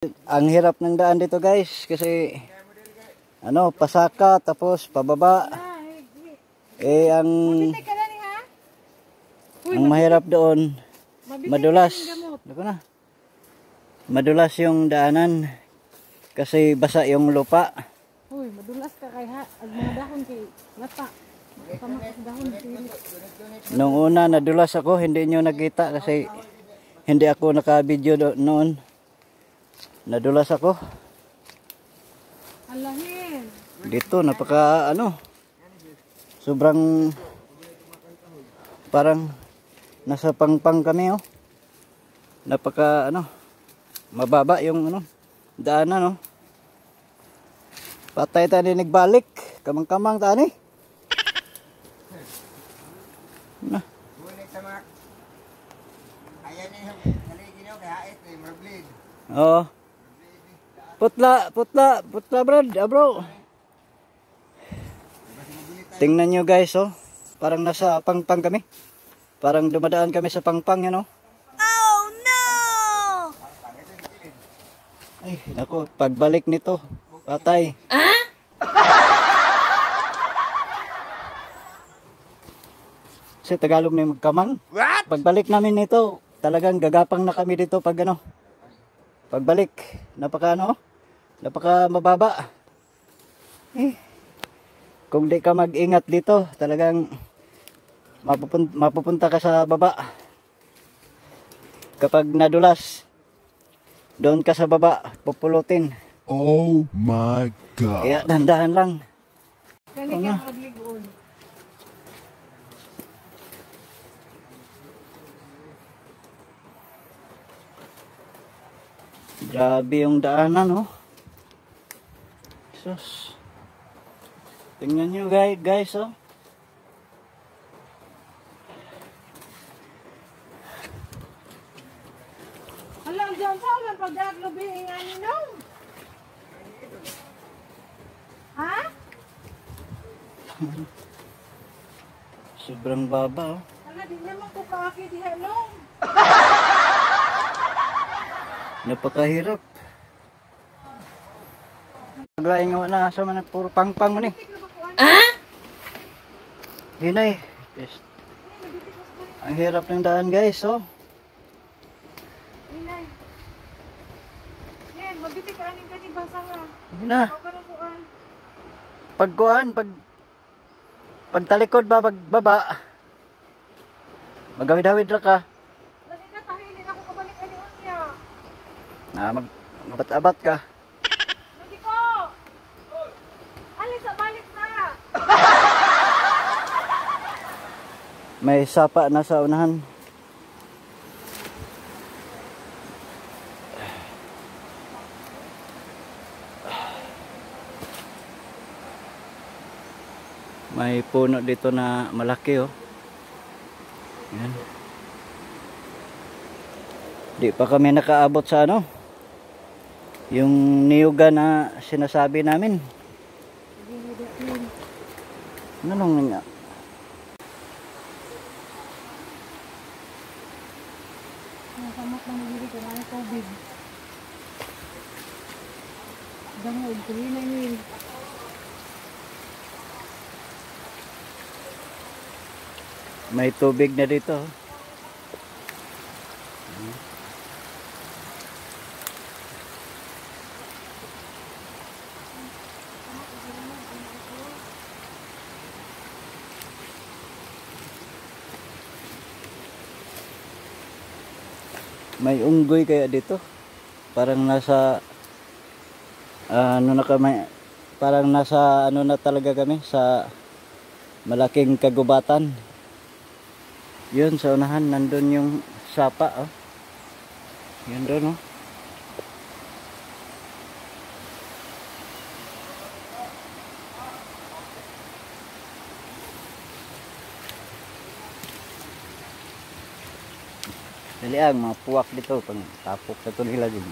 Ang hirap ng daan dito guys kasi ano, pasaka tapos pababa. Ang mahirap doon, madulas. Madulas yung daanan kasi basa yung lupa. Uy, madulas ka kay ha, ang mga dahon kay lata. Nung una nadulas ako, hindi nyo nakita kasi hindi ako naka-video noon. Nadulas ako. Alahin. Dito napaka ano, sobrang parang nasa pangpang kami oh. Napaka ano, mababa yung ano, daanan oh. Patay tani nagbalik, kamang-kamang tani. Na. Oh. Putla brad, bro. Tingnan nyo guys oh. Parang nasa pangpang kami. Parang dumadaan kami sa pangpang yan oh. Oh no! Ay, naku, pagbalik nito, patay. Ah? Sa Tagalog na yung magkamang. What? Pagbalik namin nito, talagang gagapang na kami dito pag ano. Pagbalik, napaka ano, napaka mababa. Kung di ka mag-ingat dito, talagang mapupunta ka sa baba. Kapag nadulas, doon ka sa baba, pupulutin. Oh my God. Kaya dandahan lang. Grabe yung daanan, oh. Sus. Tingnan nyo, guys, oh. Alam dyan, saan ang pag-aglobi nga ninyo? Ha? Sobrang baba, oh. Ala, di naman ko kaaki di helong. Napakahirap. Naglaing nga na sa mga puro pangpang mo ni. Ah? Hinay. Yes. Ang hirap ng daan guys, oh. Inay. Yan, mabitik ka aning kani basa nga. Na. Pagtalikod ba, pagbaba. Magawid-hawid ra ka. Lagi ka tahilin ako kabalik ani unya. Mabat-abat ka. Lagi ko. Alis sa balik na. May sapa na sa unahan. May puno dito na malaki oh. Yan. Di pa kami nakaabot sa ano, yung niyuga na sinasabi namin. Ano nung nga? Nakamot na nagiri ko na COVID. Gano'n, tuloy na yun. May tubig na dito. May unggoy kaya dito. Parang nasa ano na kami, parang nasa ano na talaga kami sa malaking kagubatan. Yun sa unahan nandun yung sapa oh. Yun doon oh. Dali ang mga puwak dito pang tapok sa ito nila din.